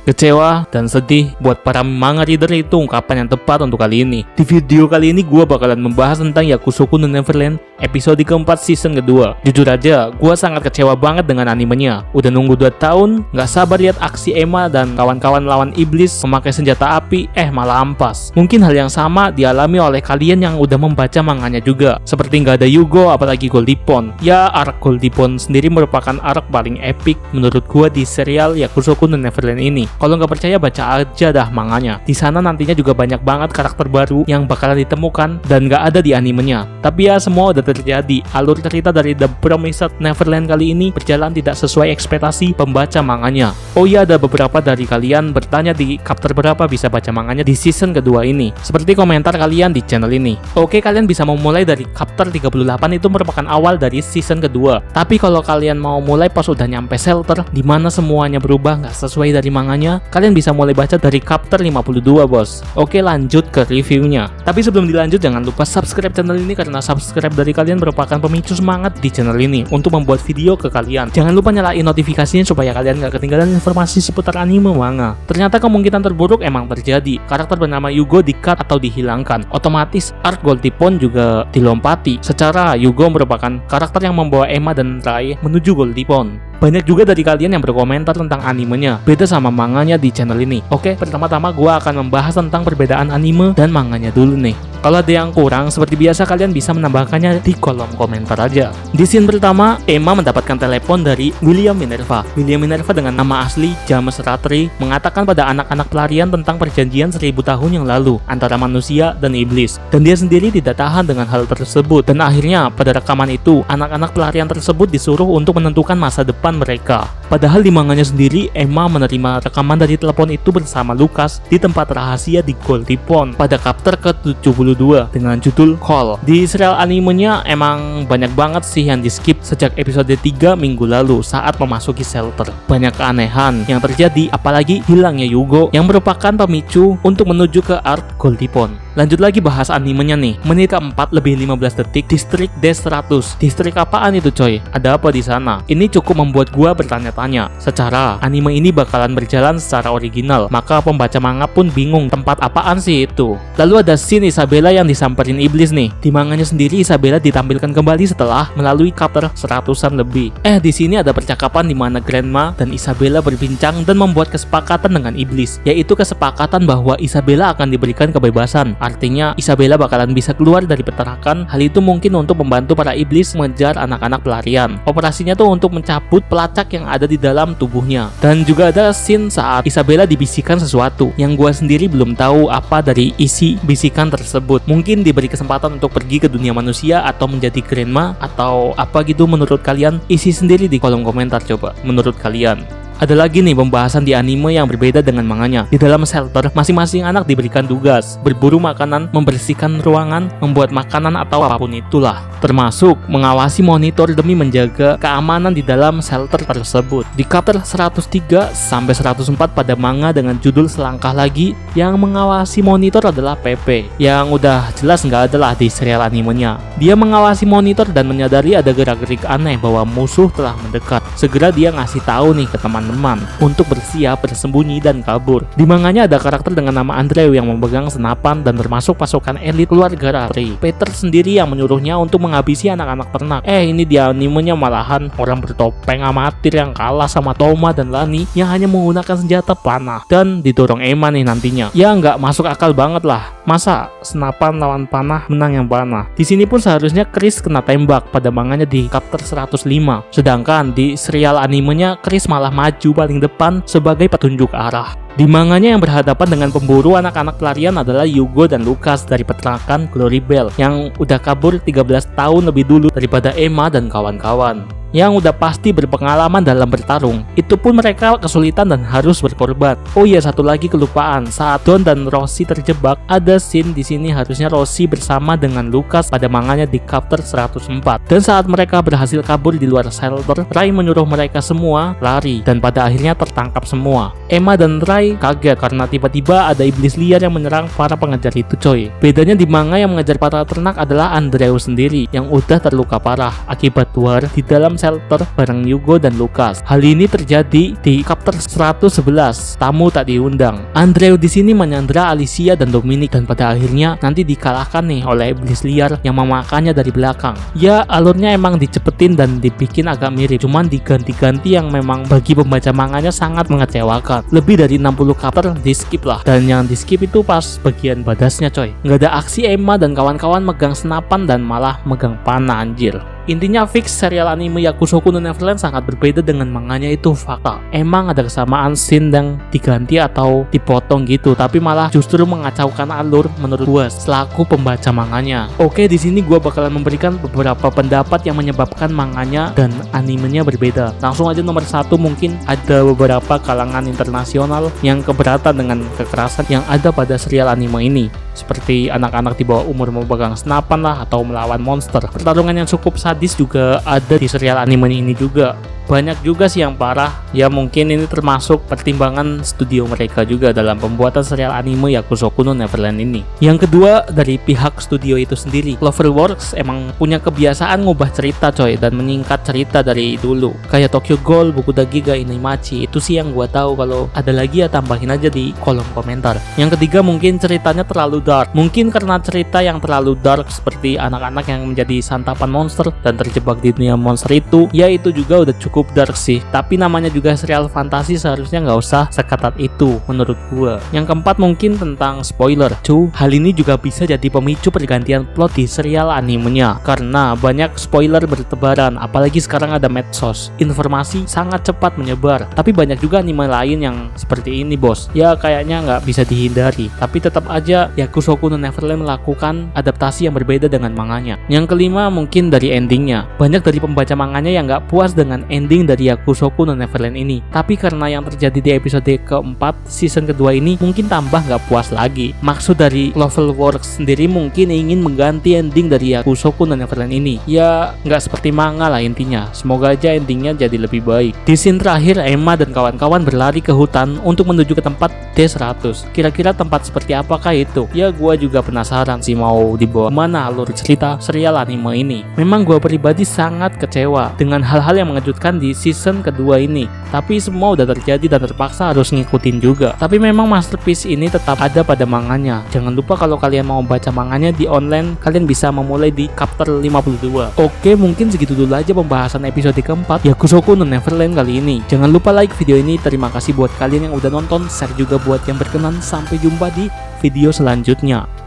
Kecewa dan sedih buat para manga reader itu ungkapan yang tepat untuk kali ini. Di video kali ini gue bakalan membahas tentang Yakusoku no Neverland episode keempat season kedua. Jujur aja, gue sangat kecewa banget dengan animenya. Udah nunggu 2 tahun, gak sabar lihat aksi Emma dan kawan-kawan lawan iblis memakai senjata api, malah ampas. Mungkin hal yang sama dialami oleh kalian yang udah membaca manganya juga. Seperti gak ada Yugo, apalagi Goldipon. Ya, arc Goldipon sendiri merupakan arc paling epic menurut gue di serial Yakusoku no Neverland ini. Kalau nggak percaya baca aja dah manganya. Di sana nantinya juga banyak banget karakter baru yang bakalan ditemukan dan nggak ada di animenya. Tapi ya semua udah terjadi. Alur cerita dari The Promised Neverland kali ini berjalan tidak sesuai ekspektasi pembaca manganya. Oh iya, ada beberapa dari kalian bertanya di chapter berapa bisa baca manganya di season kedua ini. Seperti komentar kalian di channel ini. Oke, kalian bisa memulai dari chapter 38, itu merupakan awal dari season kedua. Tapi kalau kalian mau mulai pas udah nyampe shelter di mana semuanya berubah nggak sesuai dari manganya, kalian bisa mulai baca dari chapter 52 bos. Oke, lanjut ke reviewnya. Tapi sebelum dilanjut jangan lupa subscribe channel ini karena subscribe dari kalian merupakan pemicu semangat di channel ini untuk membuat video ke kalian. Jangan lupa nyalain notifikasinya supaya kalian gak ketinggalan informasi seputar anime manga. Ternyata kemungkinan terburuk emang terjadi. Karakter bernama Yugo di-cut atau dihilangkan. Otomatis arc Goldipon juga dilompati. Secara Yugo merupakan karakter yang membawa Emma dan Rai menuju Goldipon. Banyak juga dari kalian yang berkomentar tentang animenya beda sama manganya di channel ini. Oke, pertama-tama gue akan membahas tentang perbedaan anime dan manganya dulu nih. Kalau ada yang kurang, seperti biasa kalian bisa menambahkannya di kolom komentar aja. Di scene pertama, Emma mendapatkan telepon dari William Minerva. William Minerva dengan nama asli James Rattray mengatakan pada anak-anak pelarian tentang perjanjian 1000 tahun yang lalu antara manusia dan iblis. Dan dia sendiri tidak tahan dengan hal tersebut. Dan akhirnya pada rekaman itu, anak-anak pelarian tersebut disuruh untuk menentukan masa depan mereka. Padahal di manganya sendiri, Emma menerima rekaman dari telepon itu bersama Lucas di tempat rahasia di Goldipon pada chapter ke-72 dengan judul Call. Di serial animenya emang banyak banget sih yang di skip sejak episode 3 minggu lalu saat memasuki shelter. Banyak keanehan yang terjadi, apalagi hilangnya Yugo yang merupakan pemicu untuk menuju ke arc Goldipon. Lanjut lagi bahas animenya nih. Menit keempat lebih 15 detik, distrik D100. Distrik apaan itu coy? Ada apa di sana? Ini cukup membuat gua bertanya-tanya. Secara anime ini bakalan berjalan secara original, maka pembaca manga pun bingung tempat apaan sih itu. Lalu ada scene Isabella yang disamperin iblis nih. Di manganya sendiri Isabella ditampilkan kembali setelah melalui chapter 100-an lebih. Di sini ada percakapan di mana Grandma dan Isabella berbincang dan membuat kesepakatan dengan iblis, yaitu kesepakatan bahwa Isabella akan diberikan kebebasan. Artinya Isabella bakalan bisa keluar dari peternakan. Hal itu mungkin untuk membantu para iblis mengejar anak-anak pelarian. Operasinya tuh untuk mencabut pelacak yang ada di dalam tubuhnya. Dan juga ada scene saat Isabella dibisikkan sesuatu yang gua sendiri belum tahu apa dari isi bisikan tersebut. Mungkin diberi kesempatan untuk pergi ke dunia manusia atau menjadi grandma atau apa gitu menurut kalian. Isi sendiri di kolom komentar coba menurut kalian. Ada lagi nih pembahasan di anime yang berbeda dengan manganya. Di dalam shelter, masing-masing anak diberikan tugas berburu makanan, membersihkan ruangan, membuat makanan atau apapun itulah. Termasuk mengawasi monitor demi menjaga keamanan di dalam shelter tersebut. Di chapter 103 sampai 104 pada manga dengan judul Selangkah Lagi, yang mengawasi monitor adalah Pepe. Yang udah jelas nggak ada lah di serial animenya. Dia mengawasi monitor dan menyadari ada gerak-gerik aneh bahwa musuh telah mendekat. Segera dia ngasih tahu nih ke teman untuk bersiap, bersembunyi, dan kabur. Di manganya ada karakter dengan nama Andrew yang memegang senapan dan termasuk pasukan elit keluarga Rattray. Peter sendiri yang menyuruhnya untuk menghabisi anak-anak ternak. Ini di animenya malahan orang bertopeng amatir yang kalah sama Toma dan Lani yang hanya menggunakan senjata panah dan didorong Emma nih nantinya. Ya nggak masuk akal banget lah. Masa senapan lawan panah menang yang panah? Di sini pun seharusnya Chris kena tembak pada manganya di chapter 105. Sedangkan di serial animenya Chris malah maju paling depan sebagai petunjuk arah. Di manganya yang berhadapan dengan pemburu anak-anak pelarian adalah Yugo dan Lucas dari peternakan Glory Bell yang udah kabur 13 tahun lebih dulu daripada Emma dan kawan-kawan. Yang udah pasti berpengalaman dalam bertarung. Itu pun mereka kesulitan dan harus berkorban. Oh iya, satu lagi kelupaan. Saat Don dan Rosie terjebak, ada scene di sini harusnya Rosie bersama dengan Lucas pada manganya di chapter 104. Dan saat mereka berhasil kabur di luar shelter, Rai menyuruh mereka semua lari dan pada akhirnya tertangkap semua. Emma dan Rai mulai kaget karena tiba-tiba ada iblis liar yang menyerang para pengejar itu coy. Bedanya di manga yang mengejar para ternak adalah Andrew sendiri yang udah terluka parah akibat war di dalam shelter bareng Yugo dan Lucas. Hal ini terjadi di chapter 111, tamu tak diundang. Andrew di sini menyandra Alicia dan Dominic dan pada akhirnya nanti dikalahkan nih oleh iblis liar yang memakannya dari belakang. Ya alurnya emang dicepetin dan dibikin agak mirip, cuman diganti-ganti yang memang bagi pembaca manganya sangat mengecewakan. Lebih dari 60 chapter di skip lah, dan yang di skip itu pas bagian badasnya coy. Nggak ada aksi Emma dan kawan-kawan megang senapan dan malah megang panah anjir. Intinya fix serial anime Yakusoku no Neverland sangat berbeda dengan manganya, itu fakta. Emang ada kesamaan scene yang diganti atau dipotong gitu, tapi malah justru mengacaukan alur menurut gua selaku pembaca manganya. Oke, di sini gua bakalan memberikan beberapa pendapat yang menyebabkan manganya dan animenya berbeda. Langsung aja nomor 1, mungkin ada beberapa kalangan internasional yang keberatan dengan kekerasan yang ada pada serial anime ini. Seperti anak-anak di bawah umur memegang senapan lah atau melawan monster. Pertarungan yang cukup sadis juga ada di serial anime ini juga. Banyak juga sih yang parah, ya mungkin ini termasuk pertimbangan studio mereka juga dalam pembuatan serial anime Yakusoku no Neverland ini. Yang kedua, dari pihak studio itu sendiri, Cloverworks emang punya kebiasaan ngubah cerita coy dan menyingkat cerita dari dulu. Kayak Tokyo Ghoul, Bukudagi ga Inaimachi, itu sih yang gua tahu. Kalau ada lagi ya tambahin aja di kolom komentar. Yang ketiga, mungkin ceritanya terlalu dark. Mungkin karena cerita yang terlalu dark seperti anak-anak yang menjadi santapan monster dan terjebak di dunia monster itu, ya itu juga udah cukup dark sih. Tapi namanya juga serial fantasi, seharusnya nggak usah seketat itu menurut gua. Yang keempat, mungkin tentang spoiler. Hal ini juga bisa jadi pemicu pergantian plot di serial animenya karena banyak spoiler bertebaran, apalagi sekarang ada medsos. Informasi sangat cepat menyebar. Tapi banyak juga anime lain yang seperti ini bos. Ya kayaknya nggak bisa dihindari. Tapi tetap aja Yakusoku no Neverland melakukan adaptasi yang berbeda dengan manganya. Yang kelima, mungkin dari endingnya. Banyak dari pembaca manganya yang nggak puas dengan ending dari Yakusoku no Neverland ini. Tapi karena yang terjadi di episode keempat season kedua ini mungkin tambah nggak puas lagi. Maksud dari Cloverworks sendiri mungkin ingin mengganti ending dari Yakusoku no Neverland ini. Ya nggak seperti manga lah intinya. Semoga aja endingnya jadi lebih baik. Di scene terakhir, Emma dan kawan-kawan berlari ke hutan untuk menuju ke tempat D100. Kira-kira tempat seperti apakah itu? Ya gua juga penasaran sih mau dibawa mana alur cerita serial anime ini. Memang gua pribadi sangat kecewa dengan hal-hal yang mengejutkan di season kedua ini. Tapi semua udah terjadi dan terpaksa harus ngikutin juga. Tapi memang masterpiece ini tetap ada pada manganya. Jangan lupa kalau kalian mau baca manganya di online, kalian bisa memulai di chapter 52. Oke, mungkin segitu dulu aja pembahasan episode keempat Yakusoku no Neverland kali ini. Jangan lupa like video ini. Terima kasih buat kalian yang udah nonton, share juga buat yang berkenan. Sampai jumpa di video selanjutnya.